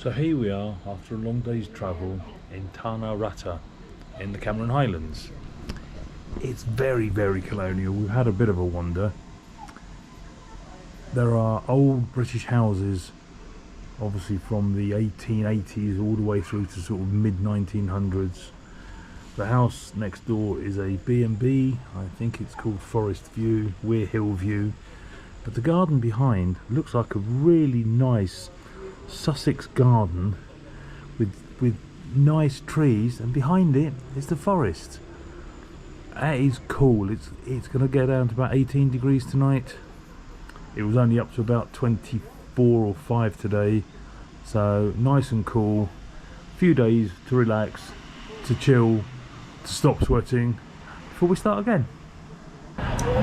So here we are after a long day's travel in Tanah Rata in the Cameron Highlands. It's very, very colonial. We've had a bit of a wander. There are old British houses, obviously from the 1880s all the way through to sort of mid-1900s. The house next door is a B&B, I think it's called Forest View, Weir Hill View. But the garden behind looks like a really nice Sussex garden with nice trees, and behind it is the forest. That is cool. It's going to get down to about 18 degrees tonight. It was only up to about 24 or 5 today, so nice and cool. A few days to relax, to chill, to stop sweating before we start again.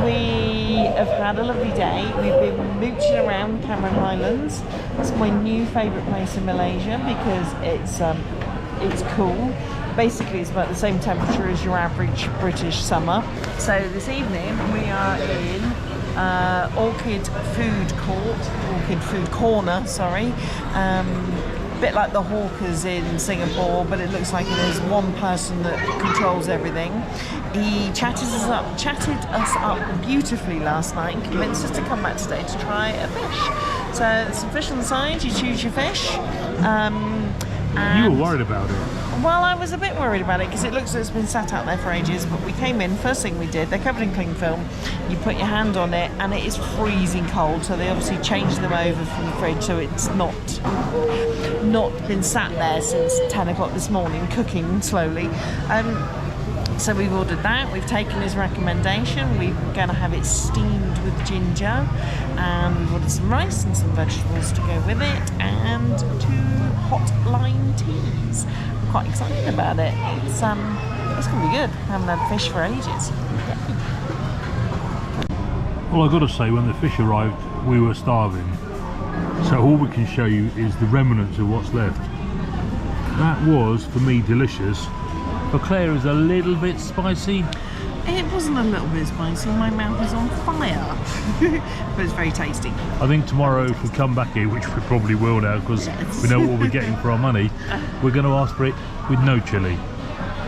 We have had a lovely day. We've been mooching around Cameron Highlands. It's my new favourite place in Malaysia because it's cool. Basically, it's about the same temperature as your average British summer. So this evening we are in Orchid Food Corner, sorry. Bit like the hawkers in Singapore, but it looks like there's one person that controls everything. He chatted us up beautifully last night and convinced us to come back today to try a fish. So there's some fish on the side, you choose your fish. You were worried about it. Well, I was a bit worried about it because it looks like it's been sat out there for ages, but we came in, first thing we did, they're covered in cling film, you put your hand on it and it is freezing cold, so they obviously changed them over from the fridge so it's not been sat there since 10 o'clock this morning, cooking slowly. So we've ordered that, we've taken his recommendation, we're going to have it steamed with ginger, and we've ordered some rice and some vegetables to go with it, and 2 hot lime teas. I'm quite excited about it. It's going to be good. I haven't had fish for ages. Well, I've got to say, when the fish arrived, we were starving. So all we can show you is the remnants of what's left. That was, for me, delicious. For Claire, is a little bit spicy. It wasn't a little bit spicy, my mouth is on fire, but it's very tasty. I think tomorrow, if we come back here, which we probably will now, because we know what we're getting for our money, we're going to ask for it with no chilli.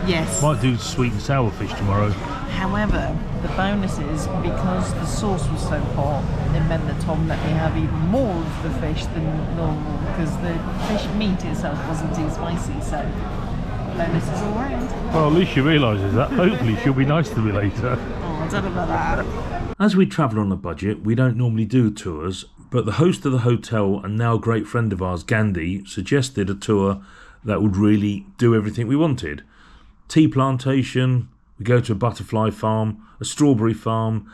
Yes. Might do sweet and sour fish tomorrow. However, the bonus is, because the sauce was so hot, it meant that Tom let me have even more of the fish than normal, because the fish meat itself wasn't too spicy, so bonus is all round. Well, at least she realises that. Hopefully she'll be nice to me later. Oh, I don't know about that. As we travel on a budget, we don't normally do tours, but the host of the hotel and now great friend of ours, Gandhi, suggested a tour that would really do everything we wanted. Tea plantation, we go to a butterfly farm, a strawberry farm.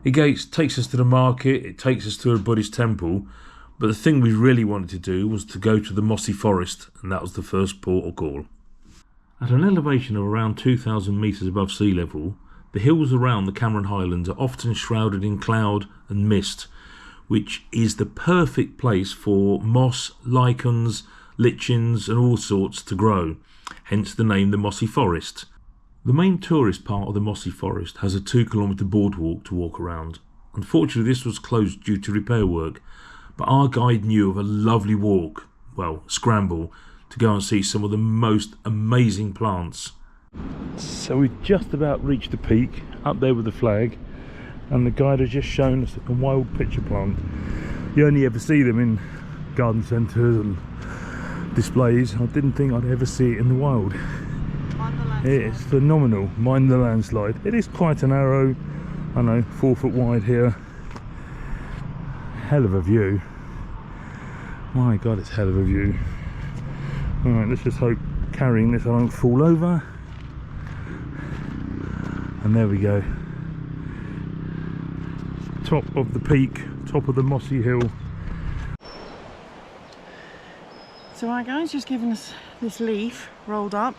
It takes us to the market, it takes us to a Buddhist temple, but the thing we really wanted to do was to go to the Mossy Forest, and that was the first port of call. At an elevation of around 2,000 metres above sea level, the hills around the Cameron Highlands are often shrouded in cloud and mist, which is the perfect place for moss, lichens, lichens and all sorts to grow, hence the name the Mossy Forest. The main tourist part of the Mossy Forest has a 2-kilometre boardwalk to walk around. Unfortunately, this was closed due to repair work, but our guide knew of a lovely walk, scramble, to go and see some of the most amazing plants. So we've just about reached the peak, up there with the flag, and the guide has just shown us a wild pitcher plant. You only ever see them in garden centres and displays. I didn't think I'd ever see it in the wild. It's phenomenal. Mind the landslide. It is quite an arrow, I know, 4 foot wide here. Hell of a view. My God, it's hell of a view. Alright, let's just hope carrying this I won't fall over. And there we go. Top of the peak, top of the mossy hill. So our guy's just given us this leaf rolled up,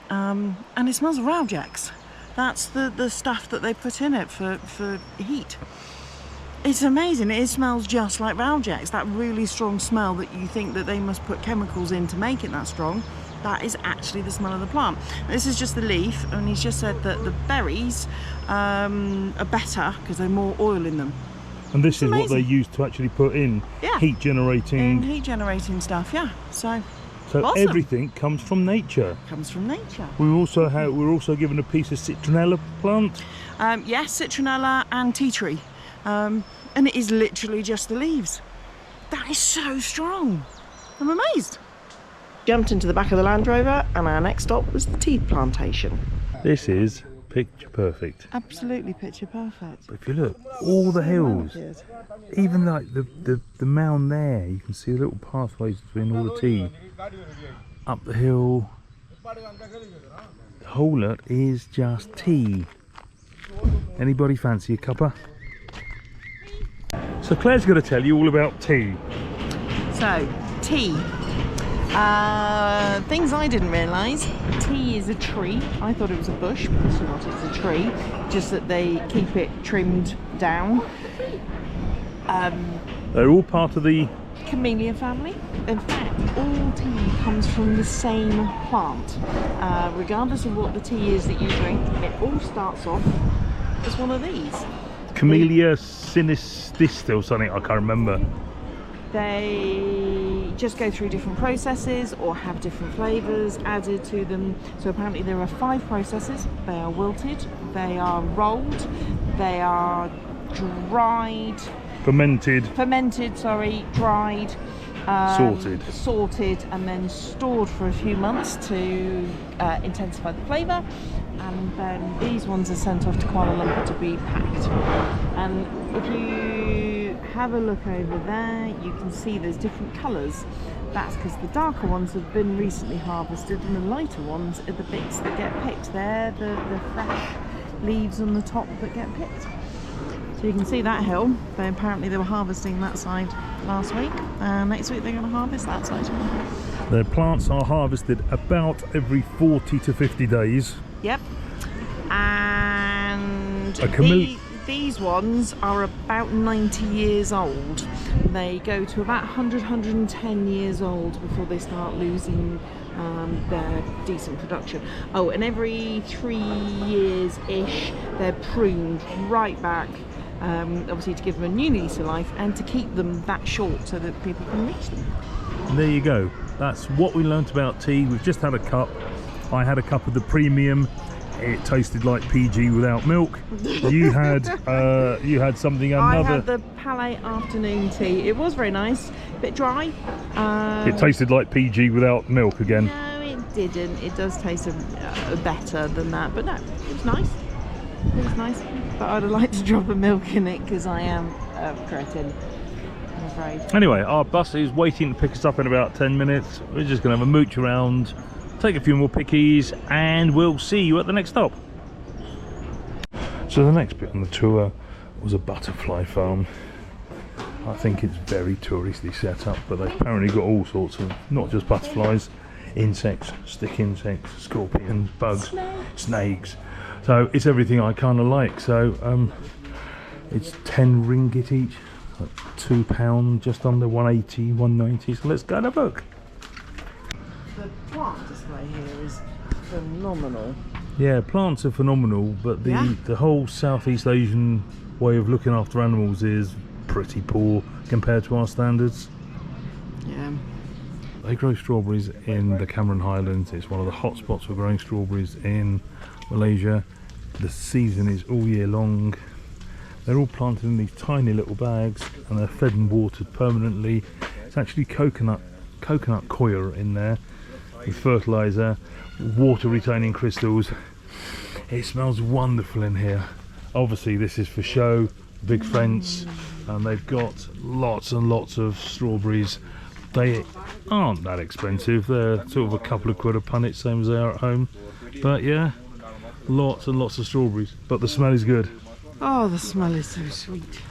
and it smells of raljacks. That's the stuff that they put in it for heat. It's amazing. It smells just like raljacks. That really strong smell that you think that they must put chemicals in to make it that strong, that is actually the smell of the plant. This is just the leaf, and he's just said that the berries are better because there's more oil in them. And this is what they use to actually put in heat generating. Heat generating stuff, yeah. So awesome. Everything comes from nature. Comes from nature. We're also given a piece of citronella plant. Yes, citronella and tea tree. And it is literally just the leaves. That is so strong. I'm amazed. Jumped into the back of the Land Rover, and our next stop was the tea plantation. This is picture perfect. Absolutely picture perfect. But if you look, all the hills, even like the mound there, you can see the little pathways between all the tea. Up the hill, the whole lot is just tea. Anybody fancy a cuppa? So Claire's going to tell you all about tea. So, tea. Things I didn't realise. Tea is a tree. I thought it was a bush, but it's not. It's a tree. Just that they keep it trimmed down. They're all part of the Camellia family. In fact, all tea comes from the same plant. Regardless of what the tea is that you drink, it all starts off as one of these. Camellia sinistista or something, I can't remember. They just go through different processes or have different flavours added to them. So apparently there are 5 processes. They are wilted, they are rolled, they are dried, dried, sorted, and then stored for a few months to intensify the flavour. And then these ones are sent off to Kuala Lumpur to be packed. And if you have a look over there, you can see there's different colours. That's because the darker ones have been recently harvested, and the lighter ones are the bits that get picked. They're the fresh leaves on the top that get picked. So you can see that hill. Apparently they were harvesting that side last week. Next week they're going to harvest that side. Their plants are harvested about every 40 to 50 days. Yep. And these ones are about 90 years old. They go to about 110 years old before they start losing their decent production. Oh, and every 3 years-ish, they're pruned right back, obviously to give them a new lease of life and to keep them that short so that people can reach them. And there you go. That's what we learnt about tea. We've just had a cup. I had a cup of the premium. It tasted like PG without milk. You had something another. I had the Palais afternoon tea. It was very nice, a bit dry. It tasted like PG without milk again. No, it didn't. It does taste better than that, but no, it was nice. It was nice, but I'd have liked to drop a milk in it because I am a cretin, I'm afraid. Anyway, our bus is waiting to pick us up in about 10 minutes. We're just going to have a mooch around, take a few more pickies, and we'll see you at the next stop. So the next bit on the tour was a butterfly farm. I think it's very touristy set up, but they've apparently got all sorts of, not just butterflies, insects, stick insects, scorpions, bugs, snakes. So it's everything I kind of like. So it's 10 ringgit each, like £2, just under 180, 190. So let's go and have a look. The plant display here is phenomenal. Yeah, plants are phenomenal, but the whole Southeast Asian way of looking after animals is pretty poor compared to our standards. Yeah. They grow strawberries in the Cameron Highlands. It's one of the hot spots for growing strawberries in Malaysia. The season is all year long. They're all planted in these tiny little bags and they're fed and watered permanently. It's actually coconut coir in there with fertilizer, water retaining crystals. It smells wonderful in here. Obviously this is for show, big fence, and they've got lots and lots of strawberries. They aren't that expensive, they're sort of a couple of quid a punnet, same as they are at home. But yeah, lots and lots of strawberries, but the smell is good. Oh, the smell is so sweet.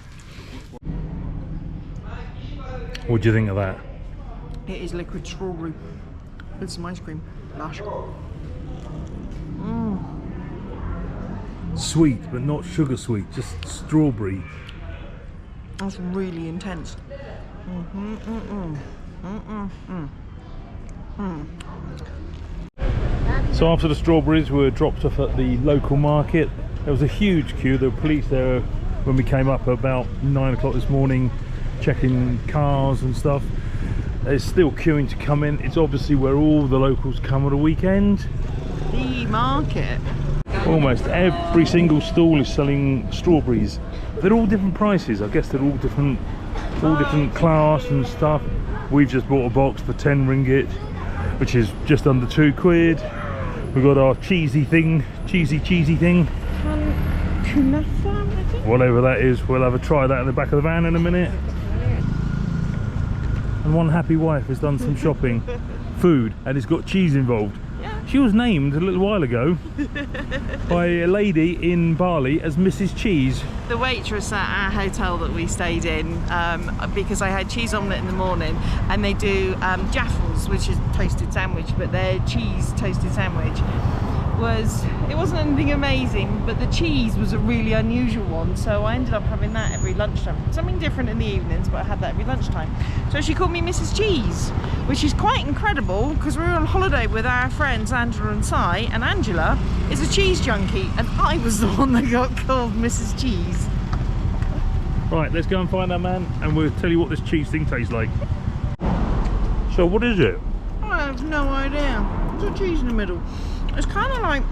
What do you think of that? It is liquid strawberry with some ice cream. Lush. Sweet, but not sugar sweet, just strawberry. That's really intense. So after the strawberries were dropped off at the local market, there was a huge queue. There were police there when we came up about 9 o'clock this morning, checking cars and stuff. There's still queuing to come in. It's obviously where all the locals come on a weekend. The market. Almost every single stall is selling strawberries. They're all different prices. I guess they're all different class and stuff. We've just bought a box for 10 ringgit, which is just under £2. We've got our cheesy thing. Kunafa, I think? Whatever that is, we'll have a try that in the back of the van in a minute. And one happy wife has done some shopping, food, and it's got cheese involved. Yeah. She was named a little while ago by a lady in Bali as Mrs. Cheese. The waitress at our hotel that we stayed in, because I had cheese omelette in the morning, and they do jaffles, which is toasted sandwich, but their cheese toasted sandwich it wasn't anything amazing, but the cheese was a really unusual one, so I ended up having that every lunchtime. Something different in the evenings, but I had that every lunchtime. So she called me Mrs. Cheese, which is quite incredible because we were on holiday with our friends Angela and Si, and Angela is a cheese junkie, and I was the one that got called Mrs. Cheese. Right, let's go and find our man, and we'll tell you what this cheese thing tastes like. So what is it? I have no idea. There's a cheese in the middle. It's kind of like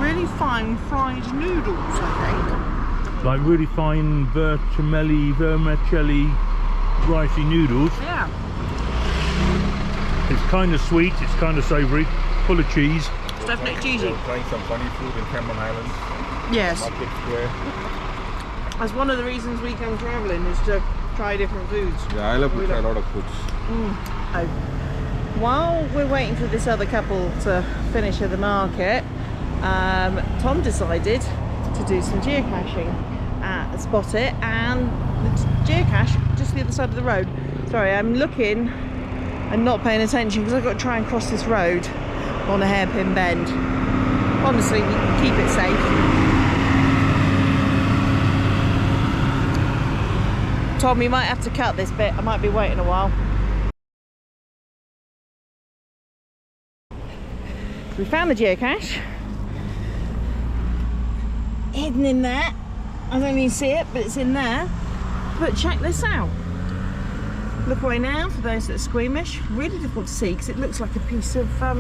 really fine fried noodles, I think. Like really fine vermicelli, ricey noodles. Yeah. It's kind of sweet, it's kind of savoury, full of cheese. It's definitely cheesy. Trying some funny food in Cameron Highlands. Yes. Market Square. That's one of the reasons we come travelling, is to try different foods. Yeah, I love to try a lot of foods. Oh. While we're waiting for this other couple to finish at the market, Tom decided to do some geocaching at Spot It, and the geocache just the other side of the road. Sorry, I'm looking and not paying attention because I've got to try and cross this road on a hairpin bend. Honestly, we can keep it safe. Tom, you might have to cut this bit. I might be waiting a while. We found the geocache. Hidden in there. I don't even see it, but it's in there. But check this out. Look away now for those that are squeamish. Really difficult to see because it looks like a piece of, I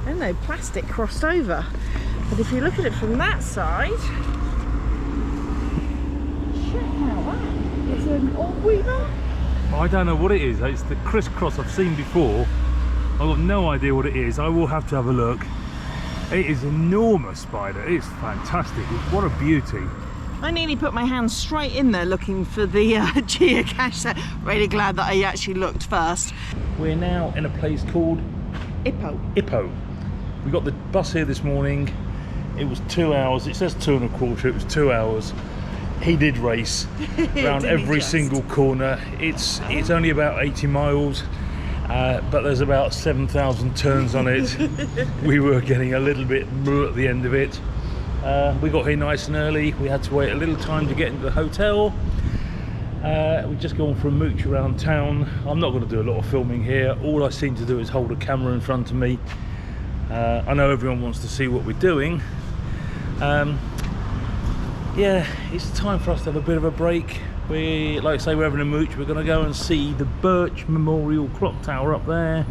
don't know, plastic crossed over. But if you look at it from that side, check out that. It's an all-weaver. I don't know what it is. It's the crisscross I've seen before. I've got no idea what it is. I will have to have a look. It is an enormous spider. It's fantastic. What a beauty. I nearly put my hand straight in there looking for the geocache. So really glad that I actually looked first. We're now in a place called Ipoh. We got the bus here this morning. It was 2 hours. It says 2.25. It was 2 hours. He did race around every single corner. It's only about 80 miles. But there's about 7,000 turns on it. We were getting a little bit at the end of it. We got here nice and early. We had to wait a little time to get into the hotel. We've just gone for a mooch around town. I'm not going to do a lot of filming here. All I seem to do is hold a camera in front of me. I know everyone wants to see what we're doing. Yeah, it's time for us to have a bit of a break. Like I say, we're having a mooch. We're going to go and see the Birch Memorial Clock Tower up there.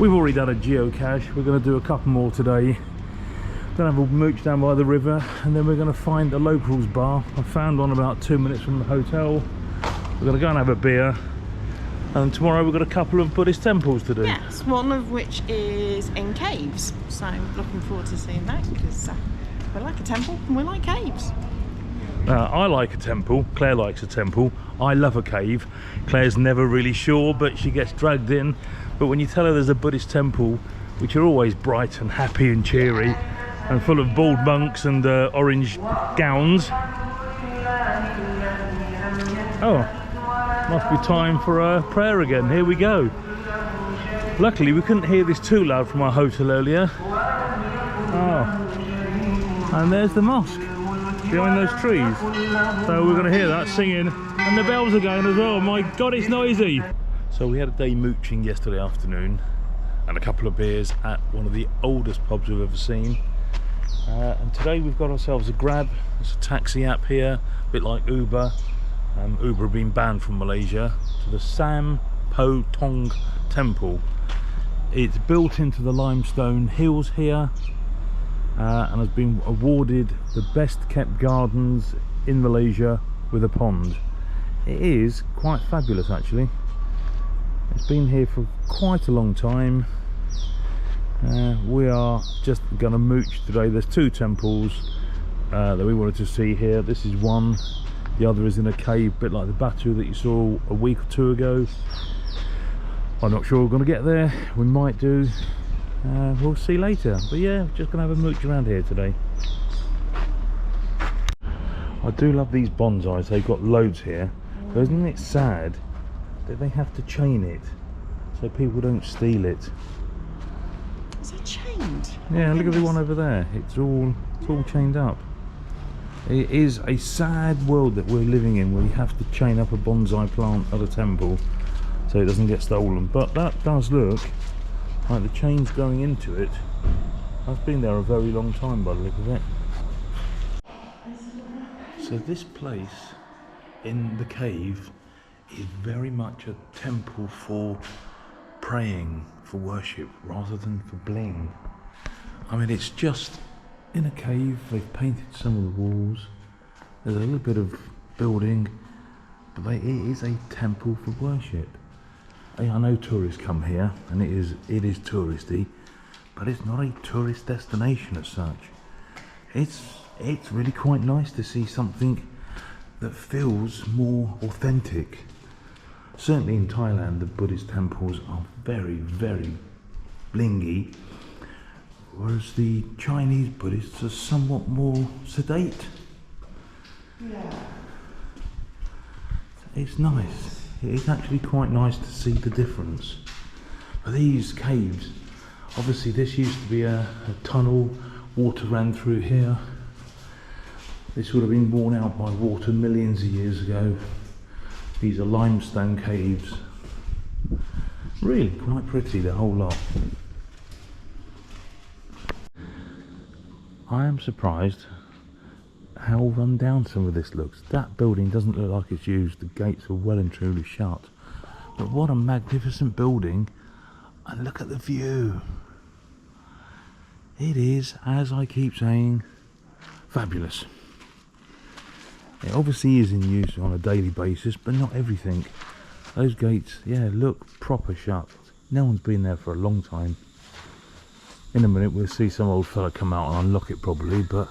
We've already done a geocache. We're going to do a couple more today. Going to have a mooch down by the river, and then we're going to find a locals bar. I found one about 2 minutes from the hotel. We're going to go and have a beer. And tomorrow we've got a couple of Buddhist temples to do. Yes, one of which is in caves. So I'm looking forward to seeing that because we like a temple and we like caves. I like a temple, Claire likes a temple, I love a cave. Claire's never really sure, but she gets dragged in. But when you tell her there's a Buddhist temple, which are always bright and happy and cheery, and full of bald monks and orange gowns. Oh, must be time for prayer again. Here we go. Luckily we couldn't hear this too loud from our hotel earlier. Oh, and there's the mosque behind those trees, so we're going to hear that singing, and the bells are going as well. My god, it's noisy. So we had a day mooching yesterday afternoon and a couple of beers at one of the oldest pubs we've ever seen. And today we've got ourselves a grab. It's a taxi app here, a bit like Uber. Uber have been banned from Malaysia, to the Sam Po Tong Temple. It's built into the limestone hills here, and has been awarded the best kept gardens in Malaysia with a pond. It is quite fabulous actually. It's been here for quite a long time. We are just going to mooch today. There's two temples that we wanted to see here. This is one, the other is in a cave, a bit like the Batu that you saw a week or two ago. I'm not sure we're going to get there. We might do. We'll see later. But yeah, just going to have a mooch around here today. I do love these bonsais. They've got loads here. But isn't it sad that they have to chain it so people don't steal it? Is it chained? Yeah, look at the one over there. It's all chained up. It is a sad world that we're living in, where you have to chain up a bonsai plant at a temple so it doesn't get stolen. But that does look like the chain's going into it. That's been there a very long time by the look of it. So this place in the cave is very much a temple for praying, for worship, rather than for bling. I mean, it's just in a cave. They've painted some of the walls. There's a little bit of building, but it is a temple for worship. I know tourists come here, and it is touristy, but it's not a tourist destination as such. It's really quite nice to see something that feels more authentic. Certainly in Thailand, the Buddhist temples are very, very blingy, whereas the Chinese Buddhists are somewhat more sedate. Yeah. It's nice. It is actually quite nice to see the difference. But these caves, obviously this used to be a tunnel, water ran through here. This would have been worn out by water millions of years ago. These are limestone caves. Really quite pretty, the whole lot. I am surprised how run down some of this looks. That building doesn't look like it's used. The gates are well and truly shut. But what a magnificent building. And look at the view. It is, as I keep saying, fabulous. It obviously is in use on a daily basis, but not everything. Those gates, yeah, look proper shut. No one's been there for a long time. In a minute we'll see some old fella come out and unlock it probably, but...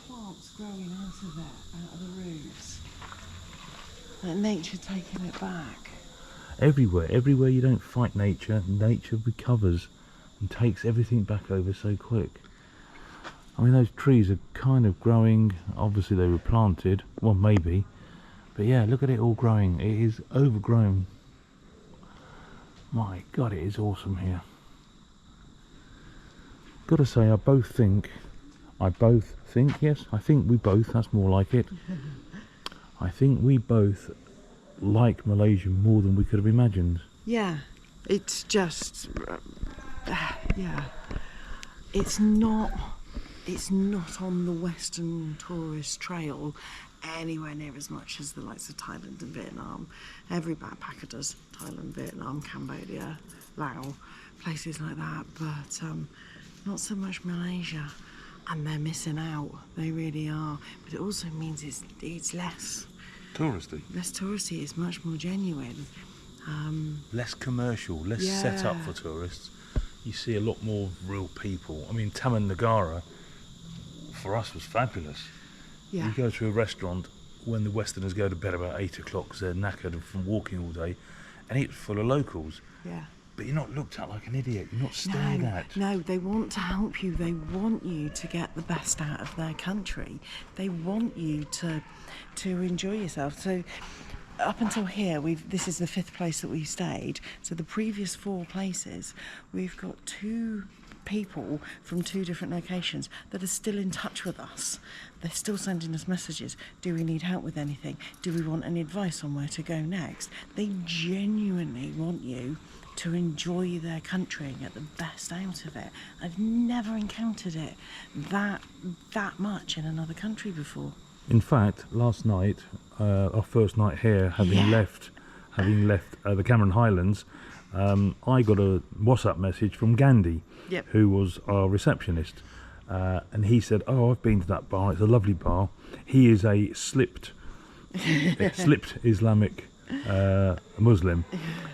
Plants growing out of it, out of the roots. Like nature taking it back. Everywhere you don't fight nature, nature recovers and takes everything back over so quick. I mean, those trees are kind of growing. Obviously they were planted, well maybe, but yeah, look at it all growing. It is overgrown. My God, it is awesome here. Gotta say, yes, I think we both, that's more like it. I think we both like Malaysia more than we could have imagined. Yeah, it's just, yeah, it's not on the Western tourist trail anywhere near as much as the likes of Thailand and Vietnam. Every backpacker does Thailand, Vietnam, Cambodia, Laos, places like that, but not so much Malaysia. And they're missing out, they really are. But it also means it's less Touristy. Less touristy, it's much more genuine. Less commercial, less set up for tourists. You see a lot more real people. I mean, Taman Negara for us was fabulous. Yeah. You go to a restaurant when the Westerners go to bed about 8 o'clock because they're knackered from walking all day, and it's full of locals. Yeah. But you're not looked at like an idiot. You're not stared at. No, they want to help you. They want you to get the best out of their country. They want you to enjoy yourself. So up until here, this is the 5th place that we've stayed. So the previous 4 places, we've got 2 people from 2 different locations that are still in touch with us. They're still sending us messages. Do we need help with anything? Do we want any advice on where to go next? They genuinely want you to enjoy their country and get the best out of it. I've never encountered it that much in another country before. In fact, last night, our first night here, having left the Cameron Highlands, I got a WhatsApp message from Gandhi, who was our receptionist, and he said, "Oh, I've been to that bar. It's a lovely bar." He is a slipped Islamic Muslim,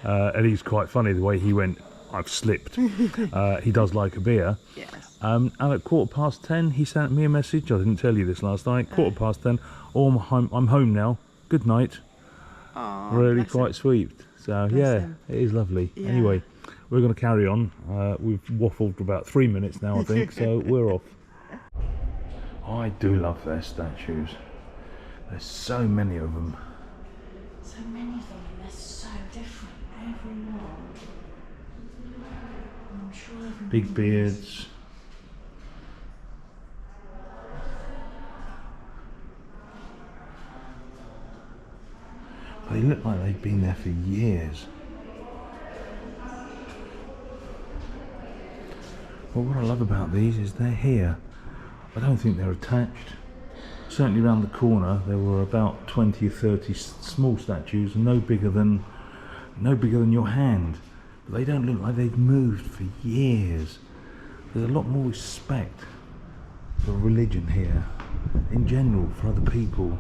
and he's quite funny the way he went, "I've slipped." He does like a beer. Yes. And at 10:15, he sent me a message. I didn't tell you this last night. 10:15. Oh, I'm home now. Good night. Oh, really quite sweet. So him. it is lovely. Yeah. Anyway, we're going to carry on. We've waffled for about 3 minutes now, I think. So we're off. I do love their statues. There's so many of them. So many of them, and they're so different. Everyone. I'm sure everyone. Big beards. They look like they've been there for years. But what I love about these is they're here. I don't think they're attached. Certainly around the corner there were about 20 or 30 small statues, no bigger than your hand. But they don't look like they've moved for years. There's a lot more respect for religion here, in general, for other people,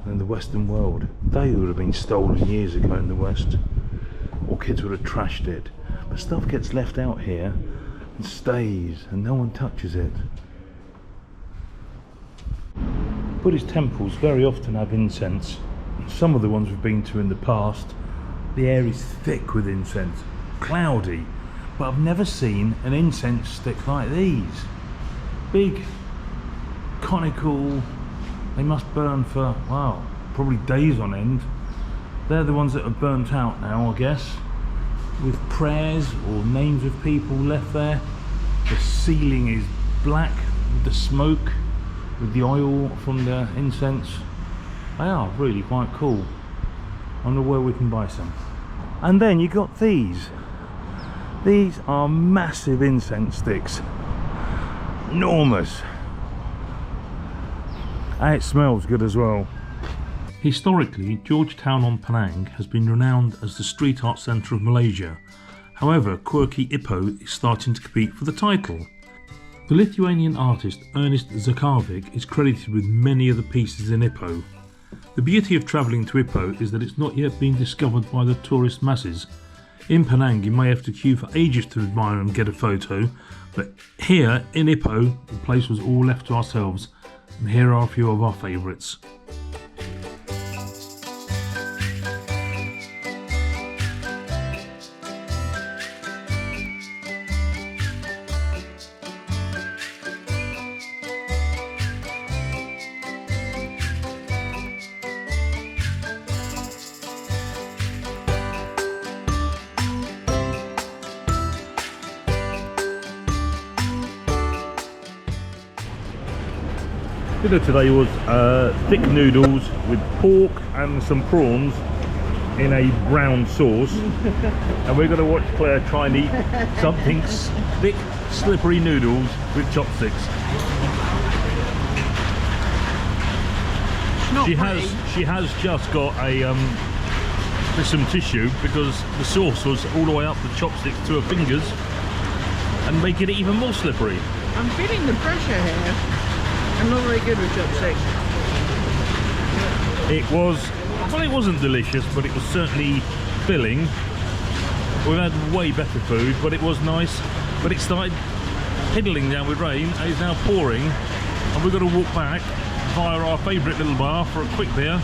than the Western world. They would have been stolen years ago in the West, or kids would have trashed it. But stuff gets left out here and stays, and no one touches it. Buddhist temples very often have incense. Some of the ones we've been to in the past, the air is thick with incense, cloudy, but I've never seen an incense stick like these. Big, conical. They must burn for, wow, probably days on end. They're the ones that are burnt out now, I guess, with prayers or names of people left there. The ceiling is black with the smoke, with the oil from the incense. They are really quite cool. I wonder where we can buy some. And then you got these. These are massive incense sticks. Enormous. And it smells good as well. Historically, Georgetown on Penang has been renowned as the street art centre of Malaysia. However, quirky Ipoh is starting to compete for the title. The Lithuanian artist Ernest Zakarvik is credited with many of the pieces in Ipoh. The beauty of travelling to Ipoh is that it's not yet been discovered by the tourist masses. In Penang you may have to queue for ages to admire and get a photo, but here in Ipoh the place was all left to ourselves. And here are a few of our favourites. Dinner today was thick noodles with pork and some prawns in a brown sauce, and we're going to watch Claire try and eat something thick, slippery noodles with chopsticks. She has just got a some tissue because the sauce was all the way up the chopsticks to her fingers and making it even more slippery. I'm feeling the pressure here. I'm not very good with chopsticks. It wasn't delicious, but it was certainly filling. We've had way better food, but it was nice. But it started piddling down with rain, and it's now pouring, and we've got to walk back via our favourite little bar for a quick beer,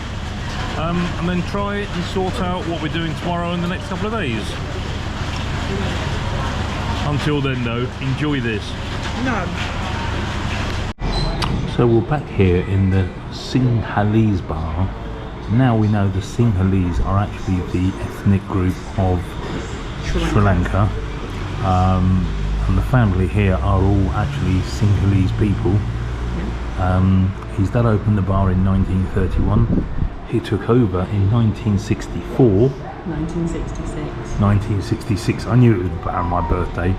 and then try it and sort out what we're doing tomorrow and the next couple of days. Until then, though, enjoy this. No. So we're back here in the Sinhalese bar. Now we know the Sinhalese are actually the ethnic group of Sri Lanka. And the family here are all actually Sinhalese people. His dad opened the bar in 1931. He took over in 1964. 1966. I knew it was around my birthday.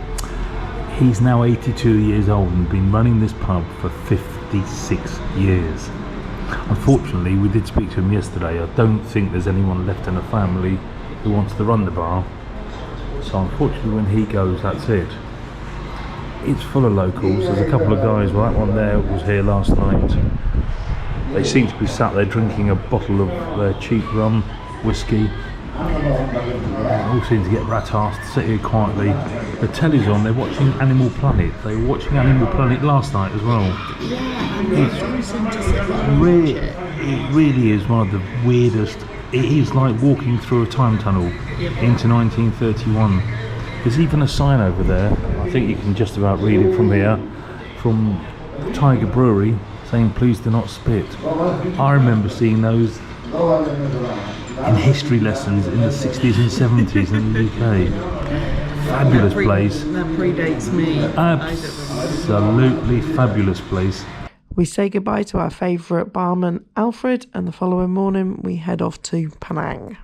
He's now 82 years old and been running this pub for 56 years. Unfortunately, we did speak to him yesterday. I don't think there's anyone left in the family who wants to run the bar. So unfortunately, when he goes, that's it. It's full of locals. There's a couple of guys, well, that one there was here last night. They seem to be sat there drinking a bottle of their cheap rum, whiskey. All seem to get rat-assed, sit here quietly. The telly's on, they're watching Animal Planet. They were watching Animal Planet last night as well. It really is one of the weirdest. It is like walking through a time tunnel into 1931. There's even a sign over there, I think you can just about read it from here, from the Tiger Brewery, saying please do not spit. I remember seeing those in history lessons in the 60s and 70s in the UK. Fabulous place. That predates me. Absolutely fabulous place. We say goodbye to our favourite barman, Alfred, and the following morning we head off to Penang.